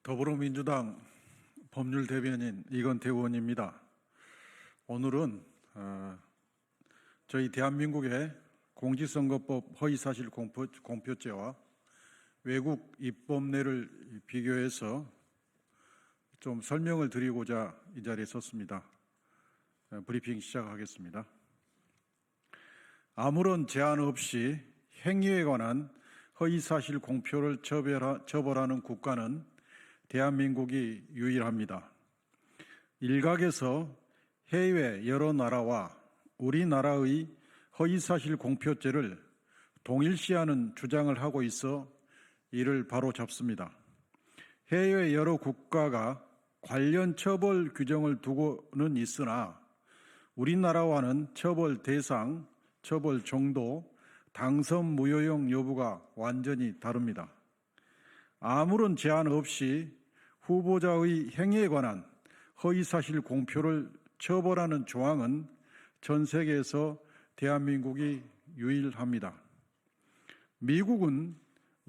더불어민주당 법률대변인 이건태 의원입니다. 오늘은 저희 대한민국의 공직선거법 허위사실 공표죄와 외국 입법례를 비교해서 좀 설명을 드리고자 이 자리에 섰습니다. 브리핑 시작하겠습니다. 아무런 제한 없이 행위에 관한 허위사실 공표를 처벌하는 국가는 대한민국이 유일합니다. 일각에서 해외 여러 나라와 우리나라의 허위사실 공표죄를 동일시하는 주장을 하고 있어 이를 바로잡습니다. 해외 여러 국가가 관련 처벌 규정을 두고는 있으나 우리나라와는 처벌 대상, 처벌 정도, 당선 무효용 여부가 완전히 다릅니다. 아무런 제한 없이 후보자의 행위에 관한 허위사실 공표를 처벌하는 조항은 전 세계에서 대한민국이 유일합니다. 미국은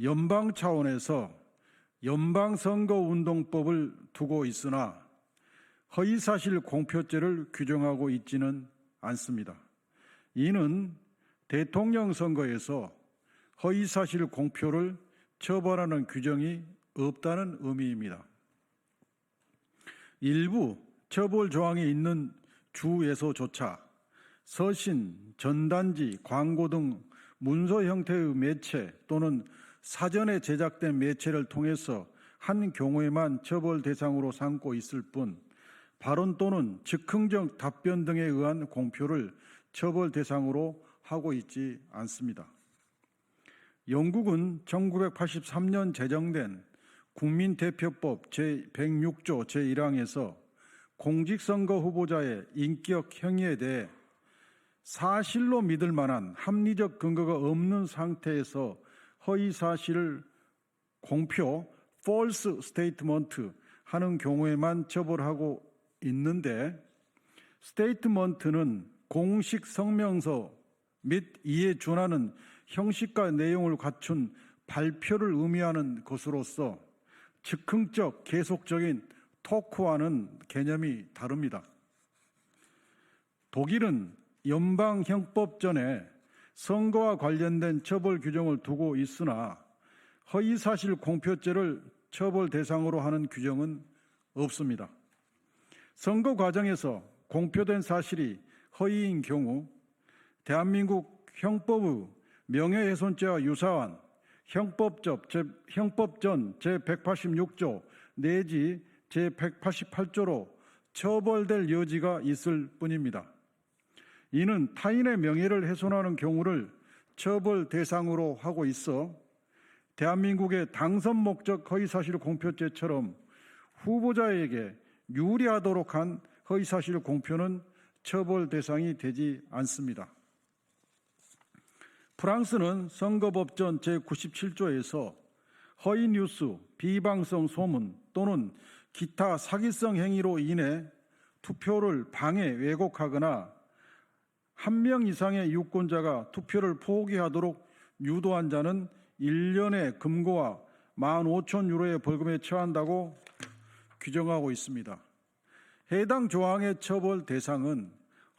연방 차원에서 연방선거운동법을 두고 있으나 허위사실 공표죄를 규정하고 있지는 않습니다. 이는 대통령 선거에서 허위사실 공표를 처벌하는 규정이 없다는 의미입니다. 일부 처벌 조항이 있는 주에서조차 서신, 전단지, 광고 등 문서 형태의 매체 또는 사전에 제작된 매체를 통해서 한 경우에만 처벌 대상으로 삼고 있을 뿐 발언 또는 즉흥적 답변 등에 의한 공표를 처벌 대상으로 하고 있지 않습니다. 영국은 1983년 제정된 국민대표법 제106조 제1항에서 공직선거 후보자의 인격 행위에 대해 사실로 믿을 만한 합리적 근거가 없는 상태에서 허위사실을 공표, false statement 하는 경우에만 처벌하고 있는데 statement는 공식 성명서 및 이에 준하는 형식과 내용을 갖춘 발표를 의미하는 것으로서 즉흥적, 계속적인 토크와는 개념이 다릅니다. 독일은 연방형법전에 선거와 관련된 처벌 규정을 두고 있으나 허위사실 공표죄를 처벌 대상으로 하는 규정은 없습니다. 선거 과정에서 공표된 사실이 허위인 경우 대한민국 형법의 명예훼손죄와 유사한 형법전 제186조 내지 제188조로 처벌될 여지가 있을 뿐입니다. 이는 타인의 명예를 훼손하는 경우를 처벌 대상으로 하고 있어 대한민국의 당선 목적 허위사실 공표죄처럼 후보자에게 유리하도록 한 허위사실 공표는 처벌 대상이 되지 않습니다. 프랑스는 선거법전 제97조에서 허위 뉴스, 비방성 소문 또는 기타 사기성 행위로 인해 투표를 방해, 왜곡하거나 한 명 이상의 유권자가 투표를 포기하도록 유도한 자는 1년의 금고와 15,000유로의 벌금에 처한다고 규정하고 있습니다. 해당 조항의 처벌 대상은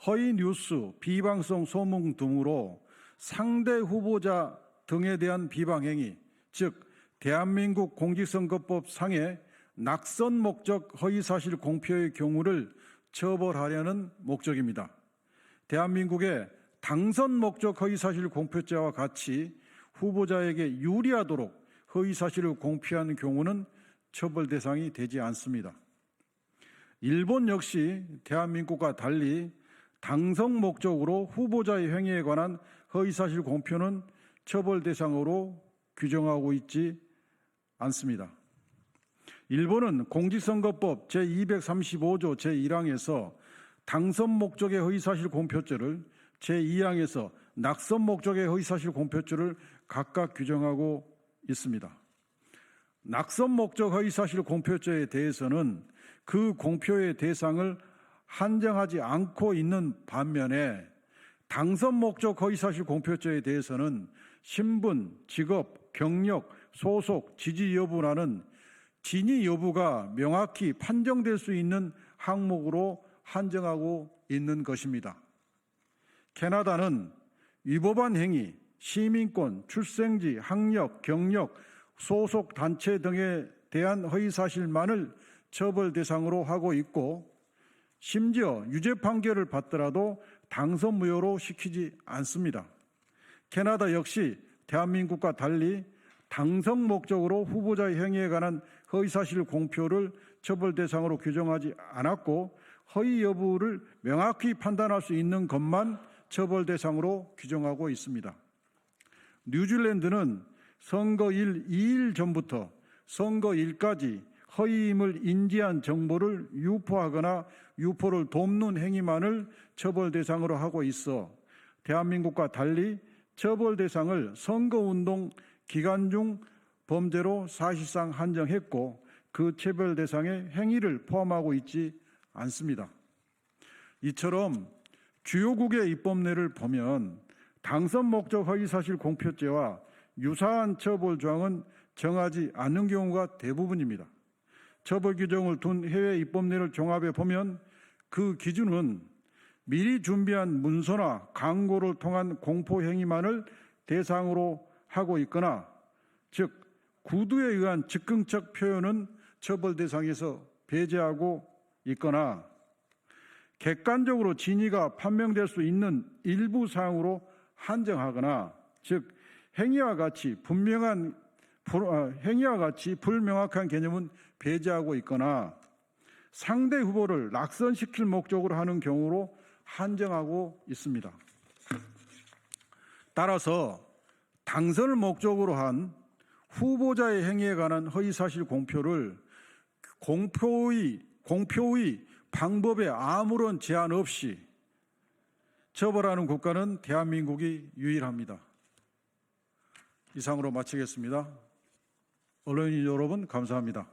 허위 뉴스, 비방성 소문 등으로 상대 후보자 등에 대한 비방행위, 즉 대한민국 공직선거법 상의 낙선 목적 허위사실 공표의 경우를 처벌하려는 목적입니다. 대한민국의 당선 목적 허위사실 공표죄와 같이 후보자에게 유리하도록 허위사실을 공표한 경우는 처벌 대상이 되지 않습니다. 일본 역시 대한민국과 달리 당선 목적으로 후보자의 행위에 관한 허위사실 공표는 처벌 대상으로 규정하고 있지 않습니다. 일본은 공직선거법 제235조 제1항에서 당선 목적의 허위사실 공표죄를 제2항에서 낙선 목적의 허위사실 공표죄를 각각 규정하고 있습니다. 낙선 목적 허위사실 공표죄에 대해서는 그 공표의 대상을 한정하지 않고 있는 반면에 당선 목적 허위사실 공표죄에 대해서는 신분, 직업, 경력, 소속, 지지 여부라는 진위 여부가 명확히 판정될 수 있는 항목으로 한정하고 있는 것입니다. 캐나다는 위법한 행위, 시민권, 출생지, 학력, 경력, 소속 단체 등에 대한 허위사실만을 처벌 대상으로 하고 있고 심지어 유죄 판결을 받더라도 당선 무효로 시키지 않습니다. 캐나다 역시 대한민국과 달리 당선 목적으로 후보자의 행위에 관한 허위사실 공표를 처벌 대상으로 규정하지 않았고 허위 여부를 명확히 판단할 수 있는 것만 처벌 대상으로 규정하고 있습니다. 뉴질랜드는 선거일 2일 전부터 선거일까지 허위임을 인지한 정보를 유포하거나 유포를 돕는 행위만을 처벌 대상으로 하고 있어 대한민국과 달리 처벌 대상을 선거운동 기간 중 범죄로 사실상 한정했고 그 처벌 대상에 행위를 포함하고 있지 않습니다. 이처럼 주요국의 입법례를 보면 당선 목적 허위사실 공표죄와 유사한 처벌 조항은 정하지 않는 경우가 대부분입니다. 처벌 규정을 둔 해외 입법례를 종합해 보면 그 기준은 미리 준비한 문서나 광고를 통한 공포 행위만을 대상으로 하고 있거나 즉 구두에 의한 즉흥적 표현은 처벌 대상에서 배제하고 있거나 객관적으로 진위가 판명될 수 있는 일부 사항으로 한정하거나 즉 행위와 같이 불명확한 개념은 배제하고 있거나 상대 후보를 낙선시킬 목적으로 하는 경우로 한정하고 있습니다. 따라서 당선을 목적으로 한 후보자의 행위에 관한 허위사실 공표를 공표의 방법에 아무런 제한 없이 처벌하는 국가는 대한민국이 유일합니다. 이상으로 마치겠습니다. 언론인 여러분 감사합니다.